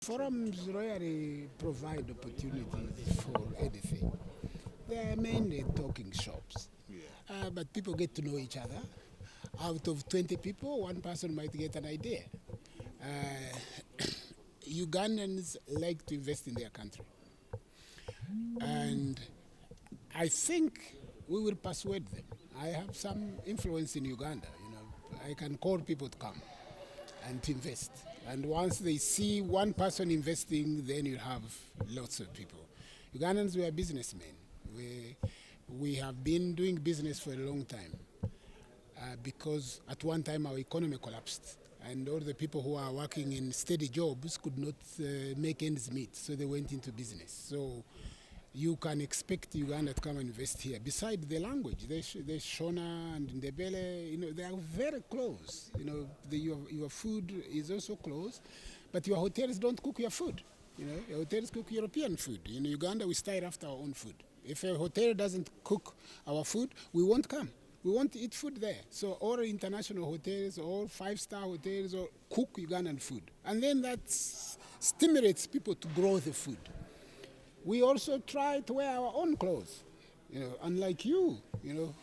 Forums rarely provide opportunities for anything. They are mainly talking shops. But people get to know each other. Out of 20 people, one person might get an idea. Uh, Ugandans like to invest in their country. And I think we will persuade them. I have some influence in Uganda. I can call people to come and to invest. And once they see one person investing, then you have lots of people. Ugandans were businessmen. We have been doing business for a long time because at one time our economy collapsed and all the people who are working in steady jobs could not make ends meet, so they went into business. So you can expect Uganda to come and invest here. Besides the language, the Shona and Ndebele, they are very close. Your food is also close, but your hotels don't cook your food. Your hotels cook European food. In Uganda, we style after our own food. If a hotel doesn't cook our food, we won't come. We want to eat food there. So all international hotels, all five-star hotels, all cook Ugandan food. And then that stimulates people to grow the food. We also try to wear our own clothes, unlike you,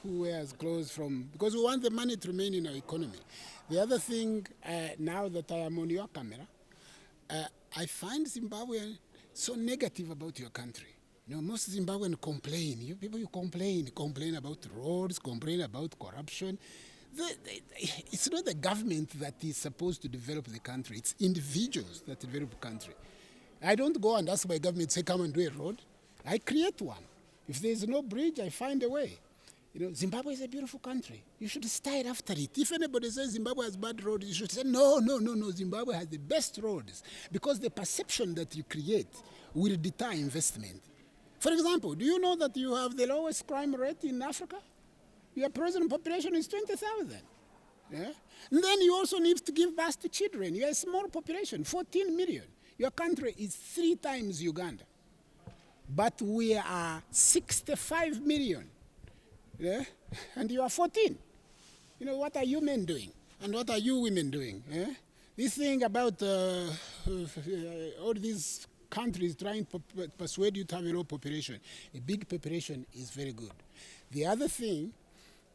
who wears clothes because we want the money to remain in our economy. The other thing, now that I am on your camera, I find Zimbabwean so negative about your country. Most Zimbabweans complain. You complain about roads, complain about corruption. It's not the government that is supposed to develop the country. It's individuals that develop the country. I don't go and ask my government, say, come and do a road. I create one. If there's no bridge, I find a way. Zimbabwe is a beautiful country. You should style after it. If anybody says Zimbabwe has bad roads, you should say, no, Zimbabwe has the best roads. Because the perception that you create will deter investment. For example, do you know that you have the lowest crime rate in Africa? Your present population is 20,000. Yeah? And then you also need to give birth to children. You are a small population, 14 million. Your country is 3 times Uganda. But we are 65 million. Yeah? And you are 14. What are you men doing? And what are you women doing? Yeah? This thing about all these countries trying to persuade you to have a low population. A big population is very good. The other thing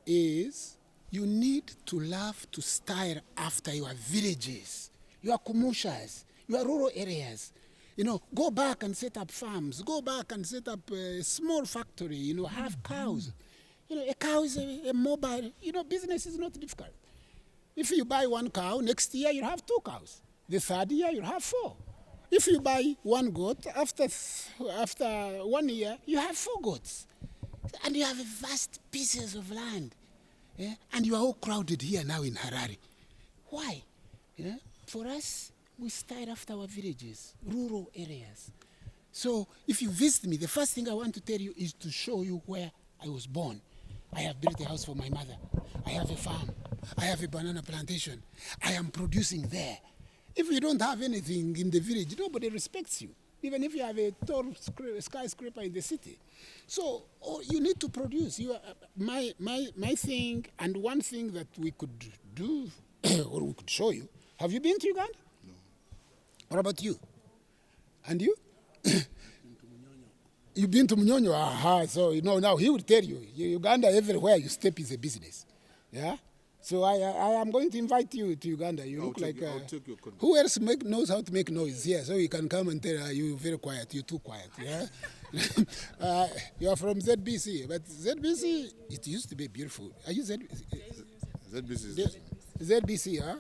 is you need to love to style after your villages, your commercials, your rural areas. Go back and set up farms. Go back and set up a small factory. Have cows. A cow is a mobile. Business is not difficult. If you buy 1 cow, next year you'll have 2 cows. The third year you'll have 4. If you buy 1 goat, after 1 year, you have 4 goats. And you have vast pieces of land. Yeah? And you are all crowded here now in Harare. Why? For us, we start after our villages, rural areas. So if you visit me, the first thing I want to tell you is to show you where I was born. I have built a house for my mother. I have a farm. I have a banana plantation. I am producing there. If you don't have anything in the village, nobody respects you, even if you have a tall skyscraper in the city. So you need to produce. My thing, and one thing that we could do, or we could show you. Have you been to Uganda? No. What about you? And you? You've been to Munyonyo? Aha, so now he will tell you. Uganda, everywhere you step is a business. Yeah? So I am going to invite you to Uganda. You look like... I'll take your contact. Who else knows how to make noise here? So you can come and tell you're very quiet, you're too quiet. Yeah? You are from ZBC, but ZBC, it used to be beautiful. Are you ZBC? ZBC, huh?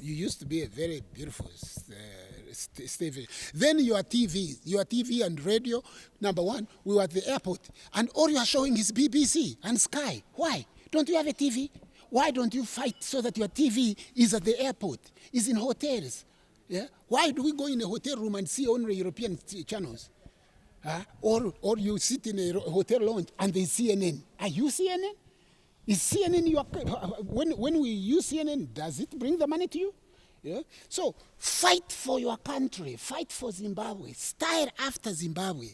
You used to be a very beautiful station. Then your TV and radio, number 1, we were at the airport, and all you are showing is BBC and Sky. Why? Don't you have a TV? Why don't you fight so that your TV is at the airport, is in hotels? Yeah? Why do we go in a hotel room and see only European channels? Or you sit in a hotel lounge and there's CNN. Are you CNN? Is CNN your... When we use CNN, does it bring the money to you? Yeah? So fight for your country. Fight for Zimbabwe. Style after Zimbabwe.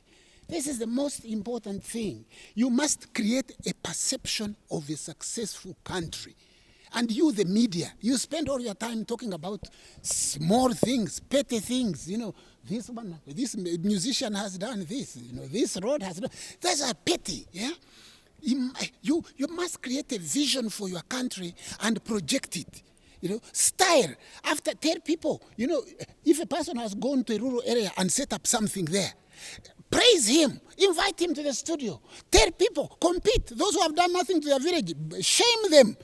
This is the most important thing. You must create a perception of a successful country. And you, the media, you spend all your time talking about small things, petty things. This musician has done this. This road has done. Those are petty. Yeah. You must create a vision for your country and project it. Style. Tell people, if a person has gone to a rural area and set up something there, praise him, invite him to the studio, tell people, compete. Those who have done nothing to their village, shame them,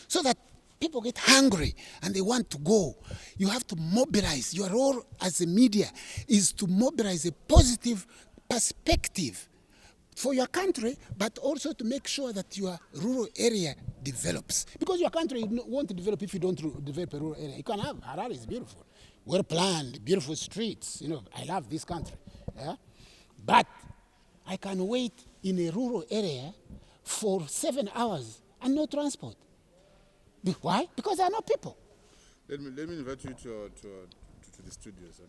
so that people get hungry and they want to go. You have to mobilize. Your role as a media is to mobilize a positive perspective for your country, but also to make sure that your rural area develops. Because your country won't develop if you don't develop a rural area. You can have, Harare is beautiful, well planned, beautiful streets. I love this country. Yeah? But I can wait in a rural area for 7 hours and no transport. Why? Because there are no people. Let me invite you to the studios.